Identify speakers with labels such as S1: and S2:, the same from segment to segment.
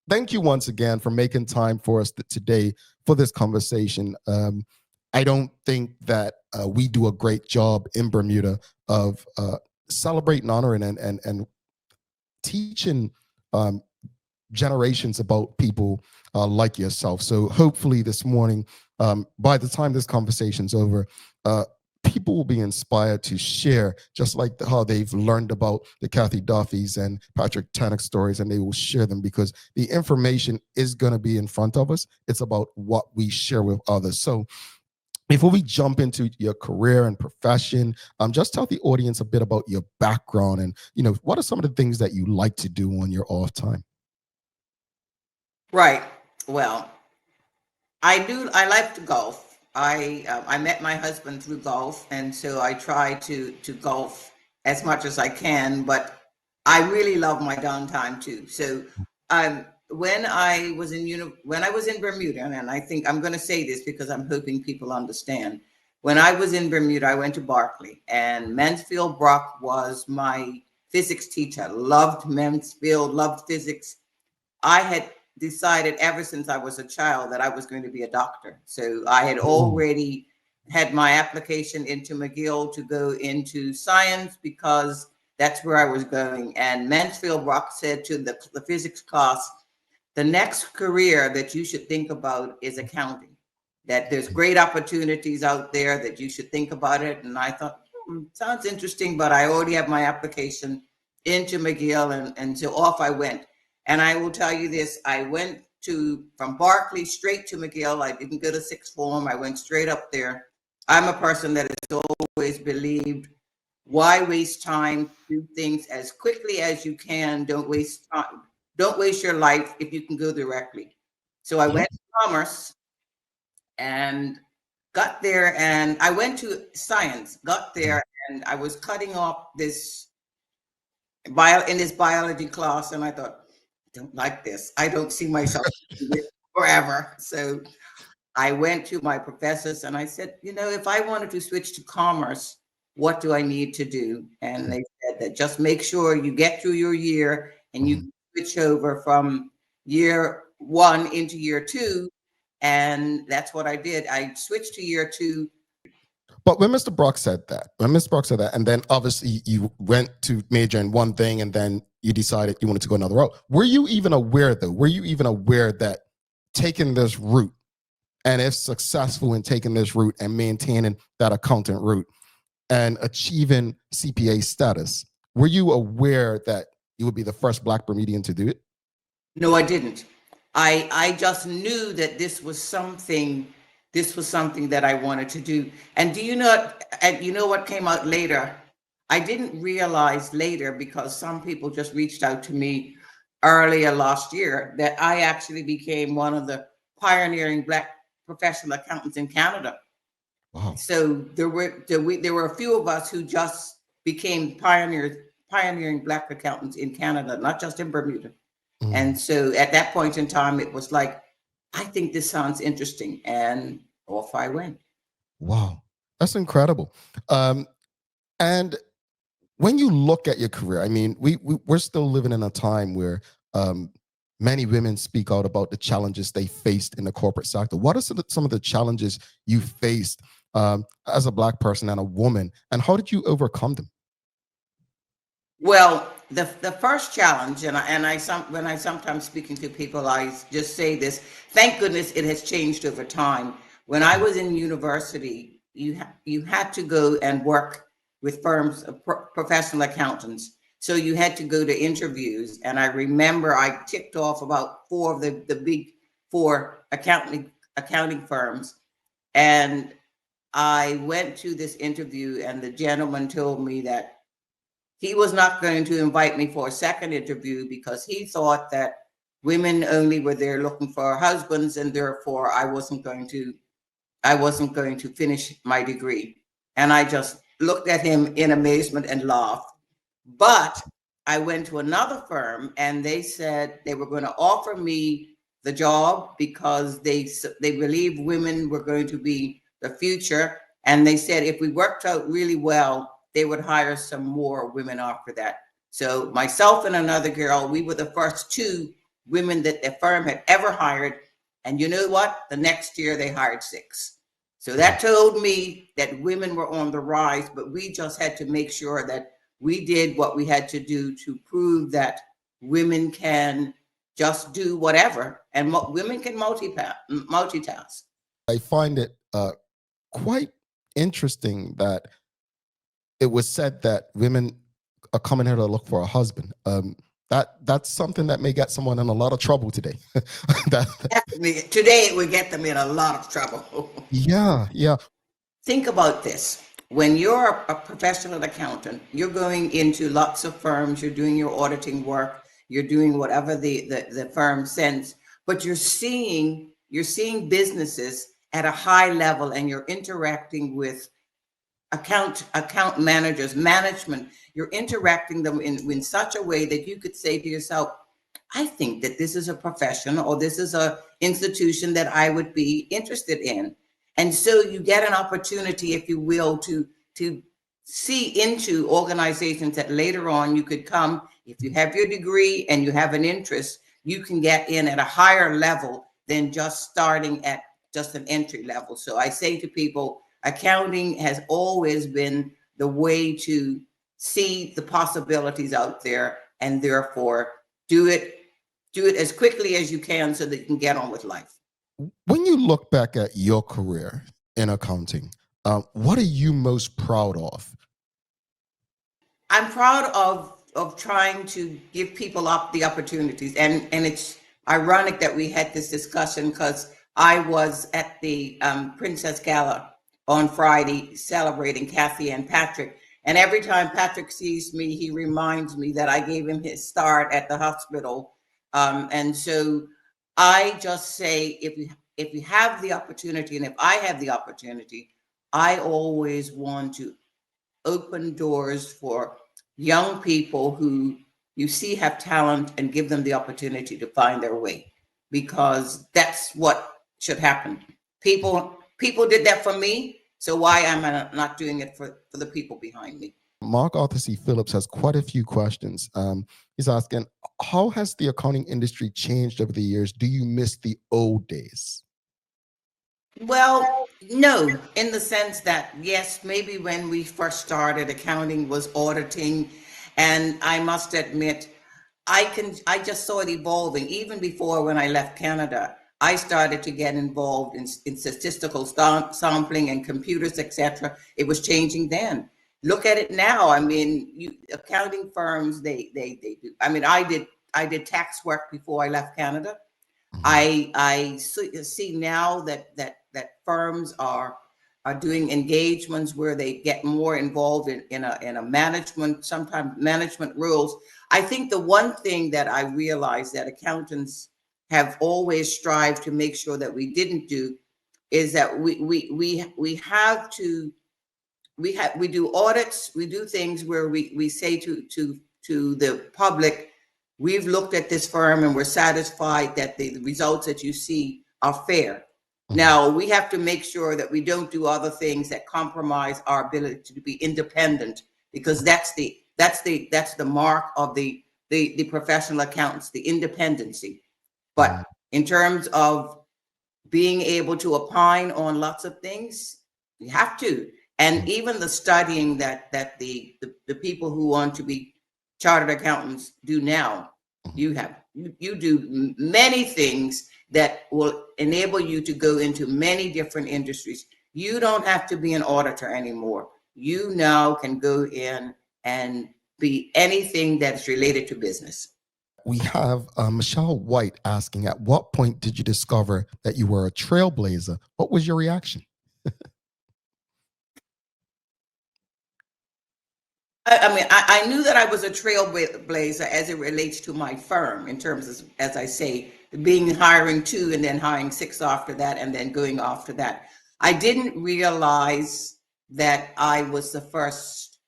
S1: thank you once again for making time for us today for this conversation. I don't think that we do a great job in Bermuda of celebrating, honoring, and teaching um, generations about people like yourself. So hopefully this morning, by the time this conversation's over, uh, people will be inspired to share, just like how they've learned about the Kathy Duffys and Patrick Tannock stories, and they will share them because the information is going to be in front of us. It's about what we share with others. So before we jump into your career and profession, just tell the audience a bit about your background and, what are some of the things that you like to do on your off time?
S2: Right. Well, I like to golf. I met my husband through golf, and so I try to golf as much as I can. But I really love my downtime too. So, when I was in Bermuda, and I think I'm going to say this because I'm hoping people understand. When I was in Bermuda, I went to Berkeley, and Mansfield Brock was my physics teacher. Loved Mansfield, loved physics. I had decided ever since I was a child that I was going to be a doctor. So I had
S1: Mm.
S2: already had my application into McGill to go into science because that's where I was going. And Mansfield Brock said to the physics class, the next career that you should think about is accounting, that there's great opportunities out there, that you should think about it. And I thought, sounds interesting, but I already have my application into McGill, and so off I went. And I will tell you this, I went to from Berkeley straight to McGill. I didn't go to sixth form. I went straight up there. I'm a person that has always believed, why waste time? Do things as quickly as you can. Don't waste time. Don't waste your life if you can go directly. So I
S1: Yep.
S2: went to commerce and got there, and I went to science, got there, and I was cutting off this in this biology class, and I thought, I don't like this. I don't see myself doing this forever. So I went to my professors and I said, if I wanted to switch to commerce, what do I need to do? And they said that just make sure you get through your year and you
S1: Mhm.
S2: switch over from year one into year two. And that's what I did. I switched to year two.
S1: But when Mr. Brock said that, and then obviously you went to major in one thing, and then you decided you wanted to go another route. Were you even aware, though? Were you even aware that taking this route, and if successful in taking this route and maintaining that accountant route and achieving CPA status, were you aware that you would be the first Black Bermudian to do it?
S2: No, I didn't. I just knew that this was something that I wanted to do. And you know what came out later? I didn't realize later, because some people just reached out to me earlier last year, that I actually became one of the pioneering Black professional accountants in Canada.
S1: Wow.
S2: So there were a few of us who just became pioneering Black accountants in Canada, not just in Bermuda.
S1: Mm.
S2: And so at that point in time, it was like, I think this sounds interesting. And off I went.
S1: Wow. That's incredible. Um, and when you look at your career, I mean, we're still living in a time where um, many women speak out about the challenges they faced in the corporate sector. What are some of the challenges you faced as a Black person and a woman, and how did you overcome them?
S2: Well, the first challenge, when I sometimes speaking to people, I just say this. Thank goodness it has changed over time. When I was in university, you had to go and work with firms of professional accountants. So you had to go to interviews, and I remember I ticked off about four of the big four accounting firms, and I went to this interview, and the gentleman told me that he was not going to invite me for a second interview because he thought that women only were there looking for husbands, and therefore I wasn't going to finish my degree. And I just looked at him in amazement and laughed. But I went to another firm, and they said they were going to offer me the job because they believed women were going to be the future. And they said if we worked out really well, they would hire some more women after that. So myself and another girl, we were the first two women that their firm had ever hired. And you know what? The next year they hired 6. So that told me that women were on the rise, but we just had to make sure that we did what we had to do to prove that women can just do whatever, and women can multitask.
S1: I find it quite interesting that it was said that women are coming here to look for a husband. That's something that may get someone in a lot of trouble today.
S2: Today it would get them in a lot of trouble.
S1: Yeah.
S2: Think about this. When you're a professional accountant, you're going into lots of firms, you're doing your auditing work, you're doing whatever the firm sends, but you're seeing businesses at a high level, and you're interacting with account managers, management. You're interacting them in such a way that you could say to yourself, I think that this is a profession, or this is a institution that I would be interested in. And so you get an opportunity, if you will, to see into organizations that later on you could come, if you have your degree and you have an interest, you can get in at a higher level than just starting at just an entry level. So I say to people, accounting has always been the way to see the possibilities out there, and therefore do it as quickly as you can so that you can get on with life.
S1: When you look back at your career in accounting, what are you most proud of?
S2: I'm proud of trying to give people up the opportunities, and it's ironic that we had this discussion because I was at the Princess Gala on Friday celebrating Kathy and Patrick, and every time Patrick sees me, he reminds me that I gave him his start at the hospital, and so I just say, if you have the opportunity, and if I have the opportunity, I always want to open doors for young people who you see have talent, and give them the opportunity to find their way, because that's what should happen. People did that for me, so why am I not doing it for the people behind me?
S1: Mark Arthur C. Phillips has quite a few questions. He's asking, how has the accounting industry changed over the years? Do you miss the old days?
S2: Well, no, in the sense that, yes, maybe when we first started, accounting was auditing, and I must admit, I just saw it evolving. Even before, when I left Canada, I started to get involved in statistical sampling and computers, etc. It was changing then. Look at it now. I mean, accounting firms, they do. I mean, I did tax work before I left Canada. I see now that firms are doing engagements where they get more involved in a management, sometimes management roles. I think the one thing that I realized that accountants have always strived to make sure that we didn't do is that we have to we do audits, we do things where we say to the public, we've looked at this firm and we're satisfied that the results that you see are fair. Now we have to make sure that we don't do other things that compromise our ability to be independent, because that's the mark of the professional accountants, the independency. But in terms of being able to opine on lots of things, you have to. And even the studying that the people who want to be chartered accountants do now, you do many things that will enable you to go into many different industries. You don't have to be an auditor anymore. You now can go in and be anything that's related to business.
S1: We have Michelle White asking, at what point did you discover that you were a trailblazer? What was your reaction?
S2: I mean, I knew that I was a trailblazer as it relates to my firm, in terms of, as I say, hiring 2 and then hiring 6 after that, and then going after that. I didn't realize that I was the first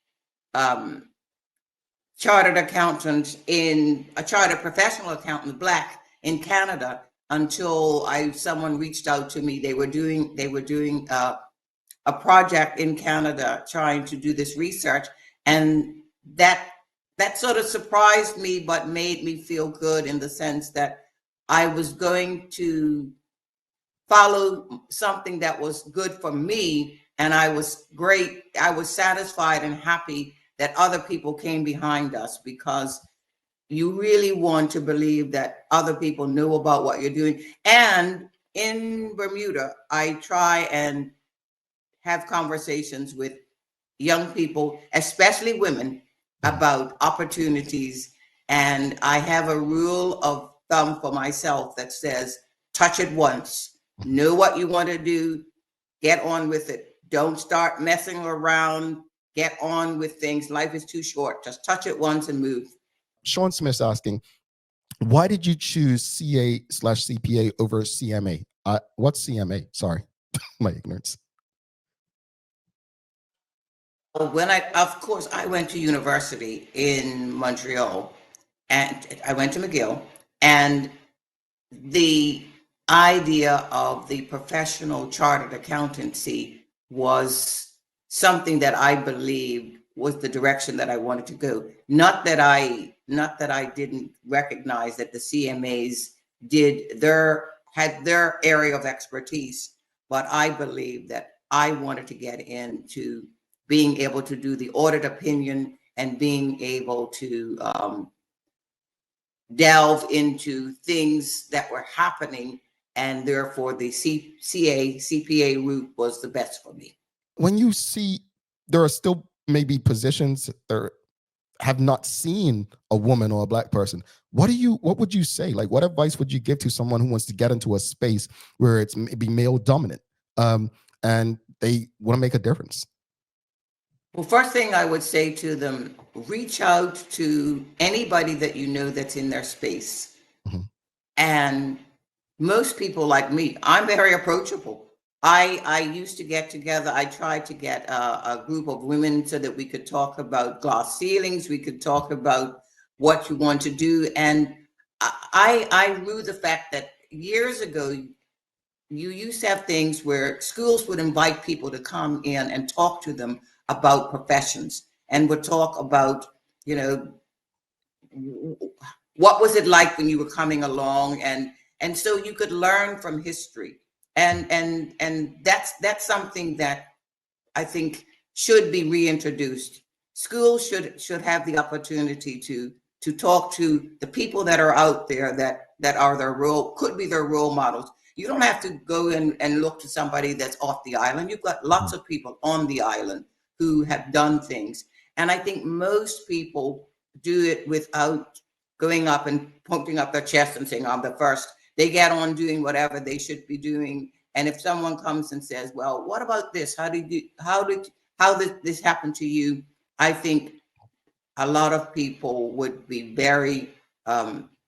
S2: chartered accountant a chartered professional accountant, Black, in Canada, until someone reached out to me. They were doing a project in Canada trying to do this research. And that sort of surprised me, but made me feel good, in the sense that I was going to follow something that was good for me, and I was satisfied and happy that other people came behind us, because you really want to believe that other people know about what you're doing. And in Bermuda, I try and have conversations with young people, especially women, about opportunities. And I have a rule of thumb for myself that says, touch it once, know what you want to do, get on with it. Don't start messing around, get on with things. Life is too short. Just touch it once and move.
S1: Sean Smith's asking, why did you choose CA/CPA over CMA? What's CMA? Sorry, my ignorance.
S2: When of course, I went to university in Montreal, and I went to McGill, and the idea of the professional chartered accountancy was something that I believed was the direction that I wanted to go. Not that I didn't recognize that the CMAs had their area of expertise, but I believed that I wanted to get into being able to do the audit opinion and being able to delve into things that were happening, and therefore the CPA route was the best for me.
S1: When you see there are still maybe positions that have not seen a woman or a Black person, what would you say? Like, what advice would you give to someone who wants to get into a space where it's maybe male dominant, and they want to make a difference?
S2: Well, first thing I would say to them, reach out to anybody that you know that's in their space. Mm-hmm. And most people like me, I'm very approachable. I used to get together, I tried to get a group of women so that we could talk about glass ceilings, we could talk about what you want to do. And I knew the fact that years ago, you used to have things where schools would invite people to come in and talk to them about professions, and would talk about, what was it like when you were coming along, and so you could learn from history, and that's something that I think should be reintroduced. Schools should have the opportunity to talk to the people that are out there that are could be their role models. You don't have to go in and look to somebody that's off the island. You've got lots of people on the island who have done things. And I think most people do it without going up and pumping up their chest and saying, I'm the first. They get on doing whatever they should be doing. And if someone comes and says, well, what about this? How did this happen to you? I think a lot of people would be very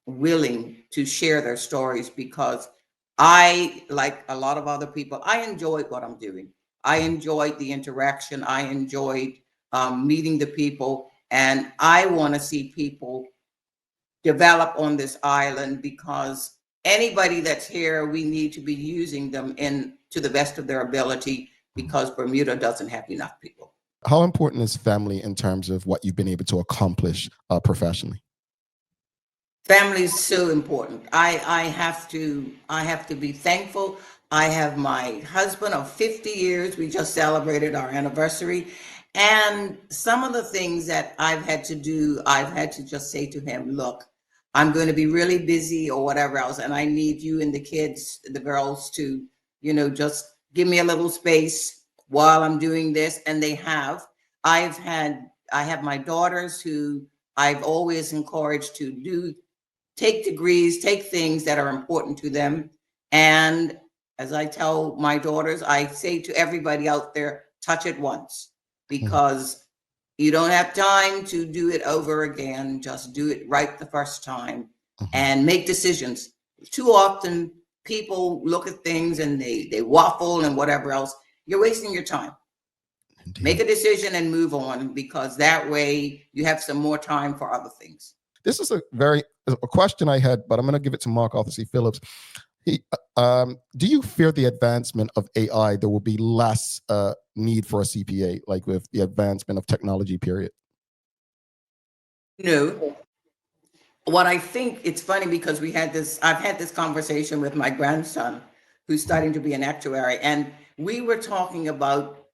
S2: willing to share their stories, because I, like a lot of other people, I enjoyed what I'm doing. I enjoyed the interaction. I enjoyed meeting the people, and I want to see people develop on this island, because anybody that's here, we need to be using them to the best of their ability, because Bermuda doesn't have enough people.
S1: How important is family in terms of what you've been able to accomplish professionally?
S2: Family is so important. I have to be thankful. I have my husband of 50 years. We just celebrated our anniversary. And some of the things that I've had to do, I've had to just say to him, look, I'm going to be really busy or whatever else, and I need you and the kids, the girls, to, just give me a little space while I'm doing this. And they have. I have my daughters who I've always encouraged to take degrees, take things that are important to them. And as I tell my daughters, I say to everybody out there, touch it once, because you don't have time to do it over again. Just do it right the first time and make decisions. Too often people look at things and they waffle and whatever else. You're wasting your time. Indeed. Make a decision and move on, because that way you have some more time for other things.
S1: This is a question I had, but I'm going to give it to Mark Arthur C. Phillips. Do you fear the advancement of AI, there will be less need for a CPA, like with the advancement of technology, period?
S2: No. what I think, it's funny because I've had this conversation with my grandson who's starting to be an actuary, and we were talking about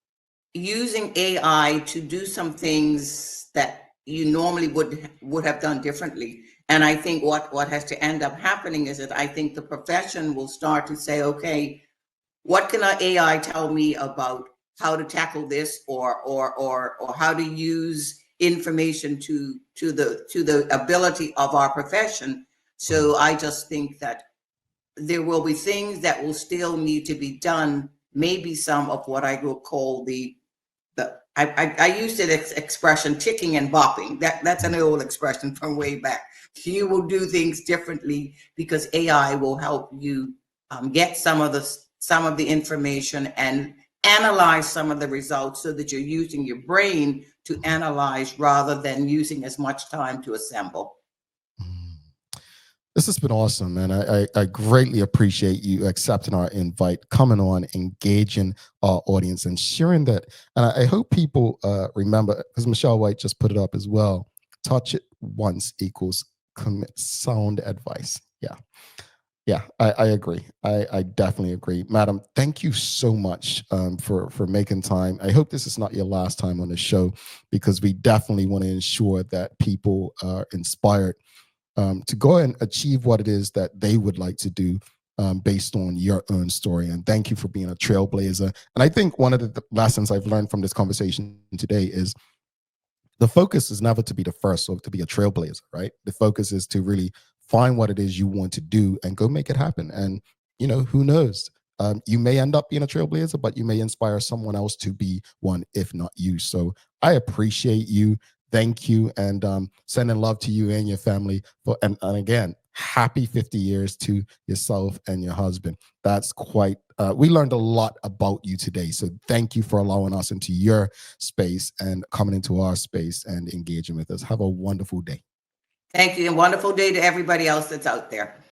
S2: using AI to do some things that you normally would have done differently. And I think what has to end up happening is that I think the profession will start to say, okay, what can our AI tell me about how to tackle this, or how to use information to the ability of our profession. So I just think that there will be things that will still need to be done. Maybe some of what I will call I used the expression ticking and bopping. That's an old expression from way back. You will do things differently because AI will help you get some of the information and analyze some of the results so that you're using your brain to analyze rather than using as much time to assemble.
S1: This has been awesome, man. I greatly appreciate you accepting our invite, coming on, engaging our audience, and sharing that. And I hope people remember, because Michelle White just put it up as well. Touch it once equals commit. Sound advice. Yeah. Yeah, I agree. I definitely agree. Madam, thank you so much for making time. I hope this is not your last time on the show, because we definitely want to ensure that people are inspired to go and achieve what it is that they would like to do based on your own story. And thank you for being a trailblazer. And I think one of the lessons I've learned from this conversation today is the focus is never to be the first or to be a trailblazer, right? The focus is to really find what it is you want to do and go make it happen. And, who knows? You may end up being a trailblazer, but you may inspire someone else to be one, if not you. So I appreciate you. Thank you. And sending love to you and your family. And again, happy 50 years to yourself and your husband. That's quite, we learned a lot about you today. So thank you for allowing us into your space and coming into our space and engaging with us. Have a wonderful day.
S2: Thank you, and wonderful day to everybody else that's out there.